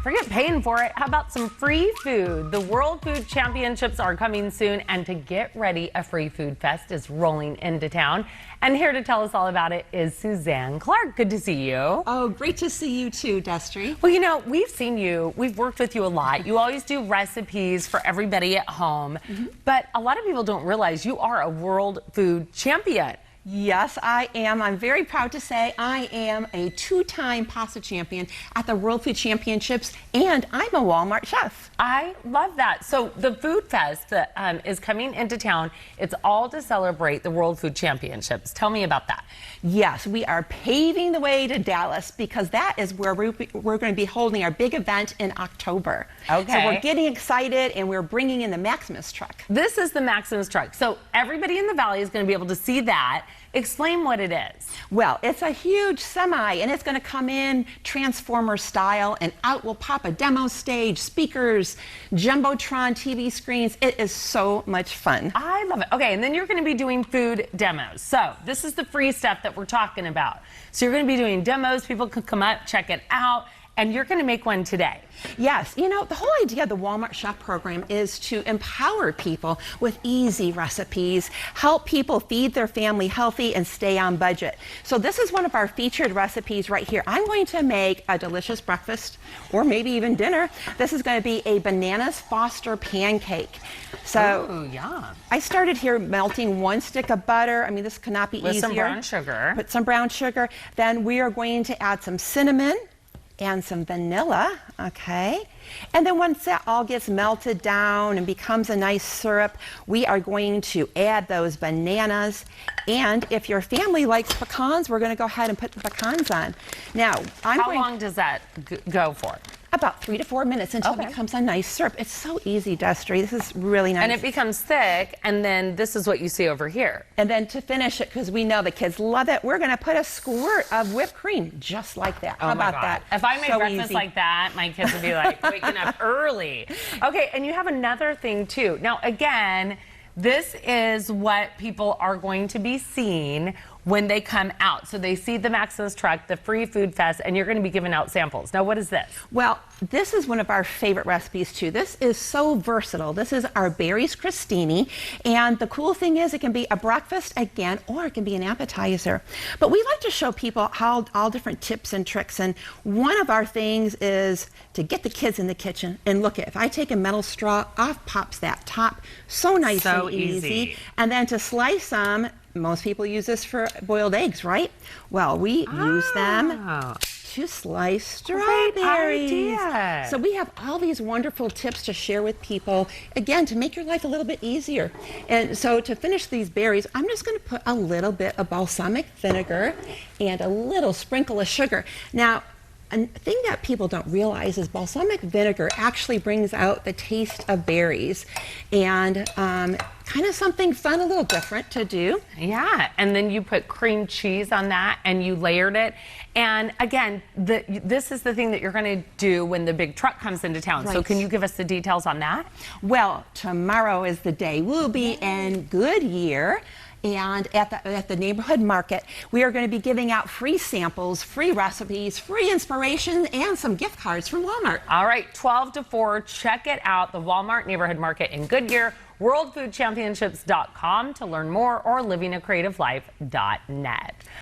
Forget paying for it. How about some free food? The World Food Championships are coming soon, and to get ready, a free food fest is rolling into town. And here to tell us all about it is Suzanne Clark. Good to see you. Oh, great to see you too, Destry. Well, you know, we've seen you. We've worked with you a lot. You always do recipes for everybody at home. But a lot of people don't realize you are a World Food Champion. Yes, I am. I'm very proud to say I am a two-time pasta champion at the World Food Championships, and I'm a Walmart chef. I love that. So the Food Fest that is coming into town, it's all to celebrate the World Food Championships. Tell me about that. Yes, we are paving the way to Dallas because that is where we're going to be holding our big event in October. Okay. So we're getting excited, and we're bringing in the Maximus truck. This is the Maximus truck. So everybody in the valley is going to be able to see that. Explain what it is. Well, it's a huge semi, and it's going to come in Transformer style, and out will pop a demo stage, speakers, Jumbotron TV screens. It is so much fun. I love it. Okay, and then you're going to be doing food demos. So this is the free stuff that we're talking about. So you're going to be doing demos. People can come up, check it out, and you're going to make one today. Yes, you know, the whole idea of the Walmart Chef program is to empower people with easy recipes, help people feed their family healthy and stay on budget. So this is one of our featured recipes right here. I'm going to make a delicious breakfast or maybe even dinner. This is going to be a bananas Foster pancake. So ooh, yum. I started here melting 1 stick of butter. I mean, this cannot be easier. With some brown sugar. Put some brown sugar. Then we are going to add some cinnamon and some vanilla, okay? And then once that all gets melted down and becomes a nice syrup, we are going to add those bananas. And if your family likes pecans, we're gonna go ahead and put the pecans on. Now, how long does that go for? About 3 to 4 minutes until it becomes a nice syrup. It's so easy, Destry. This is really nice. And it becomes thick, and then this is what you see over here. And then to finish it, because we know the kids love it, we're gonna put a squirt of whipped cream, just like that. How about that? If I made So breakfast easy. like that, my kids would be like waking up early. Okay, and you have another thing too. Now again, this is what people are going to be seeing when they come out. So they see the Maximus truck, the free food fest, and you're going to be giving out samples. Now, what is this? Well, this is one of our favorite recipes too. This is so versatile. This is our berries crostini, and the cool thing is it can be a breakfast again, or it can be an appetizer. But we like to show people how all different tips and tricks, and one of our things is to get the kids in the kitchen and look at, if I take a metal straw, off pops that top, so nice so and easy. easy. And then to slice them, most people use this for boiled eggs, right? Well, we use them to slice strawberries. Great idea. So we have all these wonderful tips to share with people, again, to make your life a little bit easier. And so to finish these berries, I'm just going to put a little bit of balsamic vinegar and a little sprinkle of sugar. Now, a thing that people don't realize is balsamic vinegar actually brings out the taste of berries, and kind of something fun, a little different to do. Yeah, and then you put cream cheese on that, and you layered it. And again, this is the thing that you're going to do when the big truck comes into town. Right. So can you give us the details on that? Well, tomorrow is the day. We'll be in Goodyear, and at the neighborhood market, we are going to be giving out free samples, free recipes, free inspiration, and some gift cards from Walmart. All right, 12 to 4, check it out, the Walmart Neighborhood Market in Goodyear, worldfoodchampionships.com to learn more, or livingacreativelife.net.